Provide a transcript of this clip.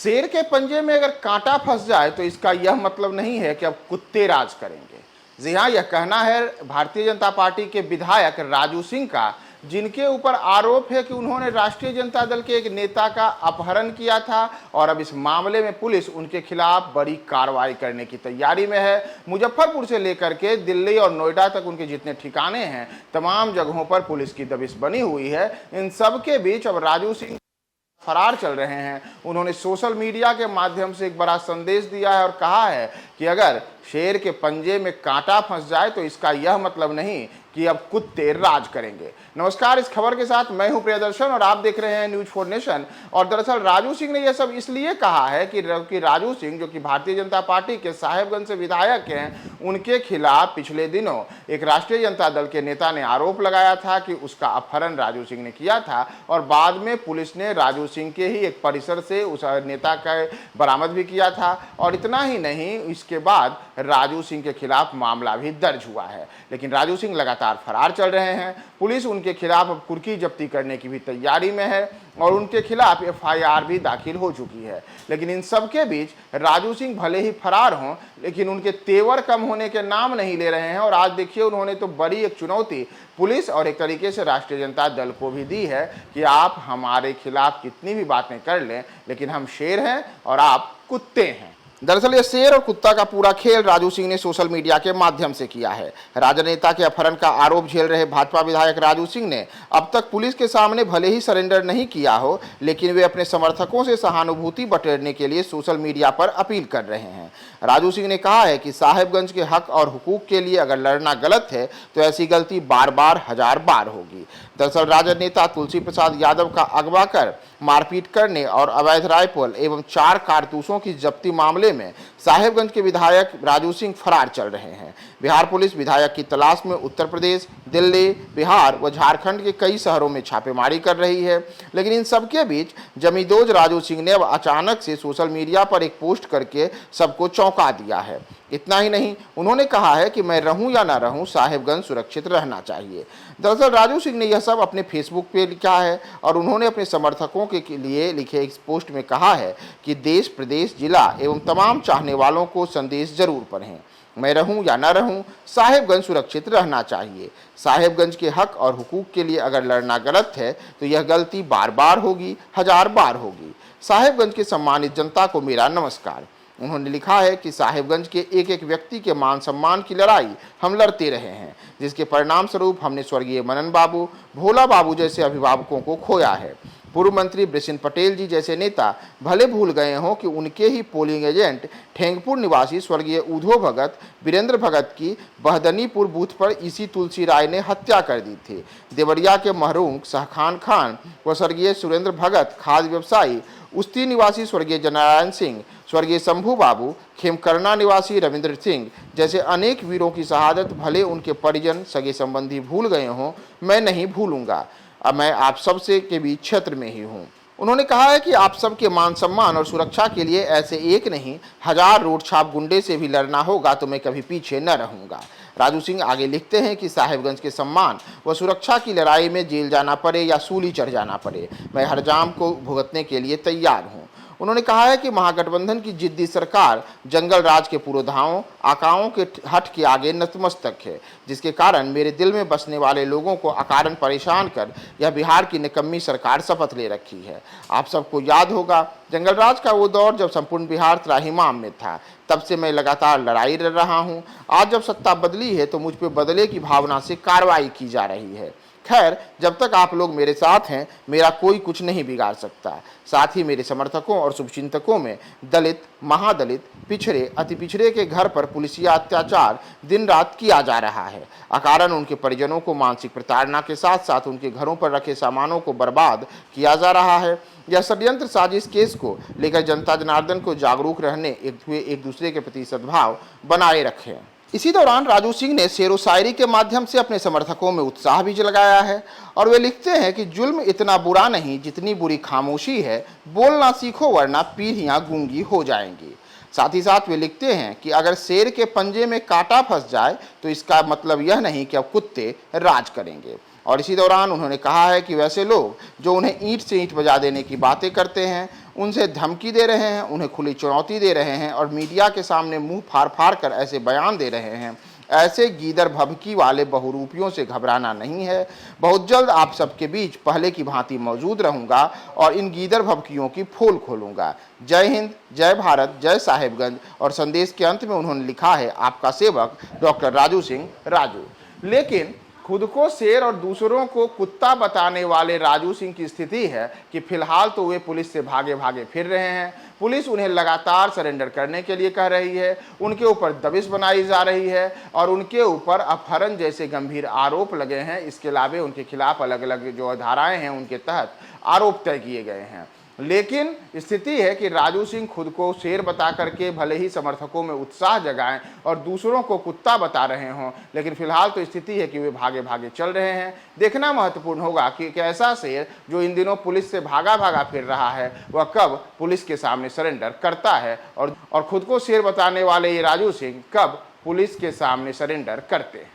शेर के पंजे में अगर कांटा फंस जाए तो इसका यह मतलब नहीं है कि अब कुत्ते राज करेंगे। जी हाँ, यह कहना है भारतीय जनता पार्टी के विधायक राजू सिंह का, जिनके ऊपर आरोप है कि उन्होंने राष्ट्रीय जनता दल के एक नेता का अपहरण किया था और अब इस मामले में पुलिस उनके खिलाफ बड़ी कार्रवाई करने की तैयारी में है। मुजफ्फरपुर से लेकर के दिल्ली और नोएडा तक उनके जितने ठिकाने हैं, तमाम जगहों पर पुलिस की दबिश बनी हुई है। इन सब के बीच अब राजू सिंह फरार चल रहे हैं। उन्होंने सोशल मीडिया के माध्यम से एक बड़ा संदेश दिया है और कहा है कि अगर शेर के पंजे में कांटा फंस जाए तो इसका यह मतलब नहीं कि अब कुत्ते राज करेंगे। नमस्कार, इस खबर के साथ मैं हूं प्रियदर्शन और आप देख रहे हैं न्यूज 4 नेशन। और दरअसल राजू सिंह ने यह सब इसलिए कहा है कि राजू सिंह, जो कि भारतीय जनता पार्टी के साहेबगंज से विधायक हैं, उनके खिलाफ पिछले दिनों एक राष्ट्रीय जनता दल के नेता ने आरोप लगाया था कि उसका अपहरण राजू सिंह ने किया था और बाद में पुलिस ने राजू सिंह के ही एक परिसर से उस नेता का बरामद भी किया था। और इतना ही नहीं, इसके बाद राजू सिंह के खिलाफ मामला भी दर्ज हुआ है। लेकिन राजू सिंह लगातार फरार चल रहे हैं। पुलिस उनके खिलाफ अब कुर्की जब्ती करने की भी तैयारी में है और उनके खिलाफ एफआईआर भी दाखिल हो चुकी है। लेकिन इन सब के बीच राजू सिंह भले ही फरार हों, लेकिन उनके तेवर कम होने के नाम नहीं ले रहे हैं। और आज देखिए, उन्होंने तो बड़ी एक चुनौती पुलिस और एक तरीके से राष्ट्रीय जनता दल को भी दी है कि आप हमारे खिलाफ कितनी भी बातें कर लें, लेकिन हम शेर हैं और आप कुत्ते हैं। दरअसल ये शेर और कुत्ता का पूरा खेल राजू सिंह ने सोशल मीडिया के माध्यम से किया है। राजनेता के अपहरण का आरोप झेल रहे भाजपा विधायक राजू सिंह ने अब तक पुलिस के सामने भले ही सरेंडर नहीं किया हो, लेकिन वे अपने समर्थकों से सहानुभूति बटोरने के लिए सोशल मीडिया पर अपील कर रहे हैं। राजू सिंह ने कहा है कि साहेबगंज के हक और हुकूक के लिए अगर लड़ना गलत है तो ऐसी गलती बार बार हजार बार होगी। दरअसल राजनेता तुलसी प्रसाद यादव का अगवा कर मारपीट करने और अवैध राइफल एवं 4 कारतूसों की जब्ती मामले में साहेबगंज के विधायक राजू सिंह फरार चल रहे हैं। बिहार पुलिस विधायक की तलाश में उत्तर प्रदेश, दिल्ली, बिहार व झारखंड के कई शहरों में छापेमारी कर रही है। लेकिन इन सबके बीच जमींदोज राजू सिंह ने अब अचानक से सोशल मीडिया पर एक पोस्ट करके सबको चौंका दिया है। इतना ही नहीं, उन्होंने कहा है कि मैं रहूं या ना रहूं, साहेबगंज सुरक्षित रहना चाहिए। दरअसल राजू सिंह ने यह सब अपने फेसबुक पे लिखा है और उन्होंने अपने समर्थकों के लिए लिखे इस पोस्ट में कहा है कि देश, प्रदेश, जिला एवं तमाम चाहने वालों को संदेश जरूर पढ़ें। मैं रहूं या ना रहूं, साहेबगंज सुरक्षित रहना चाहिए। साहेबगंज के हक और हुकूक के लिए अगर लड़ना गलत है तो यह गलती बार बार होगी, हजार बार होगी। साहेबगंज के सम्मानित जनता को मेरा नमस्कार। उन्होंने लिखा है कि साहेबगंज के एक एक व्यक्ति के मान सम्मान की लड़ाई हम लड़ते रहे हैं, जिसके परिणाम स्वरूप हमने स्वर्गीय मनन बाबू, भोला बाबू जैसे अभिभावकों को खोया है। पूर्व मंत्री बृषिन पटेल जी जैसे नेता भले भूल गए हों कि उनके ही पोलिंग एजेंट ठेंगपुर निवासी स्वर्गीय उधो भगत, वीरेंद्र भगत की बहदनीपुर बूथ पर इसी तुलसी राय ने हत्या कर दी थी। देवरिया के महरूम सहखान खान व स्वर्गीय सुरेंद्र भगत खाद्य व्यवसायी, उस्ती निवासी स्वर्गीय जननारायण सिंह, स्वर्गीय शंभू बाबू, खेमकरना निवासी रविंद्र सिंह जैसे अनेक वीरों की शहादत भले उनके परिजन, सगे संबंधी भूल गए हों, मैं नहीं भूलूंगा। अब मैं आप सबसे के बीच क्षेत्र में ही हूँ। उन्होंने कहा है कि आप सबके मान सम्मान और सुरक्षा के लिए ऐसे एक नहीं, हजार रोड छाप गुंडे से भी लड़ना होगा तो मैं कभी पीछे न रहूंगा। राजू सिंह आगे लिखते हैं कि साहेबगंज के सम्मान व सुरक्षा की लड़ाई में जेल जाना पड़े या सूली चढ़ जाना पड़े, मैं हर जाम को भुगतने के लिए तैयार हूँ। उन्होंने कहा है कि महागठबंधन की जिद्दी सरकार जंगल राज के पुरोधाओं, आकाओं के हट के आगे नतमस्तक है, जिसके कारण मेरे दिल में बसने वाले लोगों को अकारण परेशान कर यह बिहार की निकम्मी सरकार शपथ ले रखी है। आप सबको याद होगा जंगल राज का वो दौर जब संपूर्ण बिहार त्राहिमाम में था। तब से मैं लगातार लड़ाई लड़ रहा हूँ। आज जब सत्ता बदली है तो मुझ पर बदले की भावना से कार्रवाई की जा रही है। खैर, जब तक आप लोग मेरे साथ हैं, मेरा कोई कुछ नहीं बिगाड़ सकता। साथ ही मेरे समर्थकों और शुभचिंतकों में दलित, महादलित, पिछड़े, अति पिछड़े के घर पर पुलिसिया अत्याचार दिन रात किया जा रहा है। अकारण उनके परिजनों को मानसिक प्रताड़ना के साथ साथ उनके घरों पर रखे सामानों को बर्बाद किया जा रहा है। यह षड्यंत्र साजिश केस को लेकर जनता जनार्दन को जागरूक रहने, एक दूसरे के प्रति सद्भाव बनाए रखें। इसी दौरान राजू सिंह ने शेरो शायरी के माध्यम से अपने समर्थकों में उत्साह भी जगाया है और वे लिखते हैं कि जुल्म इतना बुरा नहीं जितनी बुरी खामोशी है, बोलना सीखो वरना पीढ़ियां गूंगी हो जाएंगी। साथ ही साथ वे लिखते हैं कि अगर शेर के पंजे में कांटा फंस जाए तो इसका मतलब यह नहीं कि अब कुत्ते राज करेंगे। और इसी दौरान उन्होंने कहा है कि वैसे लोग जो उन्हें ईंट से ईंट बजा देने की बातें करते हैं, उनसे धमकी दे रहे हैं, उन्हें खुली चुनौती दे रहे हैं और मीडिया के सामने मुंह फाड़ फाड़ कर ऐसे बयान दे रहे हैं। ऐसे गीदड़ भभकी वाले बहुरूपियों से घबराना नहीं है। बहुत जल्द आप सबके बीच पहले की भांति मौजूद रहूंगा और इन गीदड़ भभकियों की पोल खोलूंगा। जय हिंद, जय भारत, जय साहेबगंज। और संदेश के अंत में उन्होंने लिखा है, आपका सेवक डॉक्टर राजू सिंह राजू। लेकिन खुद को शेर और दूसरों को कुत्ता बताने वाले राजू सिंह की स्थिति है कि फिलहाल तो वे पुलिस से भागे भागे फिर रहे हैं। पुलिस उन्हें लगातार सरेंडर करने के लिए कह रही है, उनके ऊपर दबिश बनाई जा रही है और उनके ऊपर अपहरण जैसे गंभीर आरोप लगे हैं। इसके अलावा उनके खिलाफ अलग अलग जो धाराएं हैं उनके तहत आरोप तय किए गए हैं। लेकिन स्थिति है कि राजू सिंह खुद को शेर बता करके भले ही समर्थकों में उत्साह जगाएं और दूसरों को कुत्ता बता रहे हों, लेकिन फिलहाल तो स्थिति है कि वे भागे भागे चल रहे हैं। देखना महत्वपूर्ण होगा कि कैसा शेर जो इन दिनों पुलिस से भागा भागा फिर रहा है वह कब पुलिस के सामने सरेंडर करता है और खुद को शेर बताने वाले ये राजू सिंह कब पुलिस के सामने सरेंडर करते हैं।